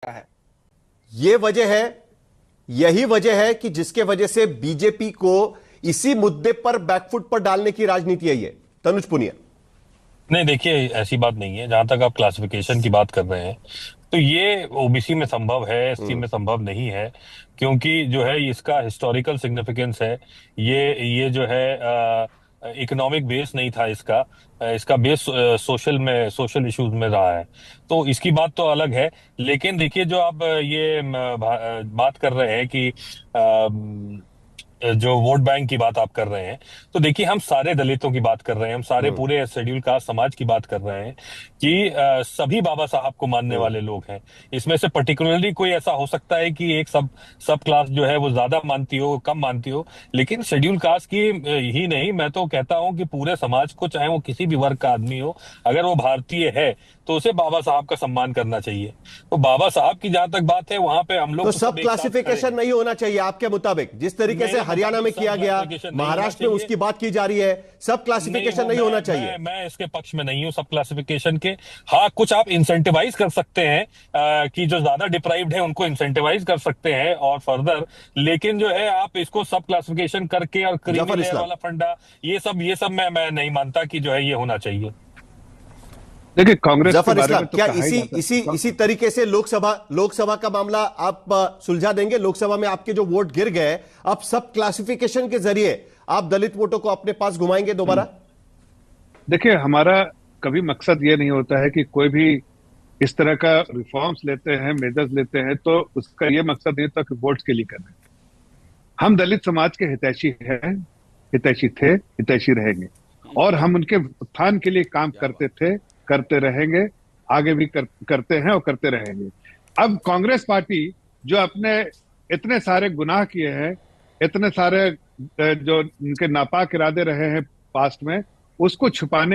है। ये वजह है, यही वजह है कि जिसके वजह से बीजेपी को इसी मुद्दे पर बैकफुट पर डालने की राजनीति आई है। तनुज पुनिया। नहीं, देखिए, ऐसी बात नहीं है। जहां तक आप क्लासिफिकेशन की बात कर रहे हैं तो ये ओबीसी में संभव है, एससी में संभव नहीं है। क्योंकि जो है इसका हिस्टोरिकल सिग्निफिकेंस है। ये जो है इकोनॉमिक बेस नहीं था इसका। इसका बेस सोशल इश्यूज में रहा है। तो इसकी बात तो अलग है। लेकिन देखिए, जो आप बात कर रहे हैं कि जो वोट बैंक की बात आप कर रहे हैं, तो देखिए, हम सारे दलितों की बात कर रहे हैं, हम सारे हम्म। पूरे शेड्यूल कास्ट समाज की बात कर रहे हैं कि सभी बाबा साहब को मानने हम्म। वाले लोग हैं। इसमें से पर्टिकुलरली कोई ऐसा हो सकता है कि एक सब सब क्लास जो है वो ज्यादा मानती हो, कम मानती हो। लेकिन शेड्यूल कास्ट की ही नहीं, मैं तो कहता हूं कि पूरे समाज को, चाहे वो किसी भी वर्ग का आदमी हो, अगर वो भारतीय है तो उसे बाबा साहब का सम्मान करना चाहिए। तो बाबा साहब की जहां तक बात है, वहां पे हम तो लोग तो सब सब एक साथ खड़े क्लासिफिकेशन हैं। नहीं होना चाहिए आपके मुताबिक, जिस तरीके से मेरे हरियाणा मुताबिक में सब किया गया, क्लासिफिकेशन नहीं होना महाराष्ट्र में चाहिए। उसकी बात की जा रही है। सब नहीं, क्लासिफिकेशन वो नहीं होना मैं चाहिए। मैं मैं इसके पक्ष में नहीं हूँ सब क्लासिफिकेशन के। हाँ, कुछ आप इंसेंटिवाइज कर सकते हैं, कि जो ज्यादा डिप्राइव्ड है उनको इंसेंटिवाइज कर सकते हैं और फर्दर। लेकिन जो है आप इसको सब क्लासिफिकेशन करके और क्रीमी जफर लेयर इस्लाम। वाला फंडा, ये सब मैं नहीं मानता कि जो है ये होना चाहिए। देखिए, कांग्रेस के जफर बारे इस्लाम, में तो क्या कहा ही इसी जाता इसी है। इसी तरीके से लोकसभा का मामला आप सुलझा देंगे? लोकसभा में आपके जो वोट गिर गए, अब सब क्लासिफिकेशन के जरिए आप दलित वोटों को अपने पास घुमाएंगे दोबारा? देखिए, हमारा कभी मकसद ये नहीं होता है कि कोई भी इस तरह का रिफॉर्म्स लेते हैं, मेजर्स लेते हैं, तो उसका ये मकसद नहीं होता कि वोट्स के लिए करें। हम दलित समाज के हितैषी हैं, हितैषी थे, हितैषी रहेंगे। और हम उनके उत्थान के लिए काम क्या करते बात। थे, करते रहेंगे, आगे भी करते हैं और करते रहेंगे। अब कांग्रेस पार्टी जो अपने इतने सारे गुनाह किए हैं, इतने सारे जो उनके नापाक इरादे रहे हैं पास्ट में, उसको छुपाने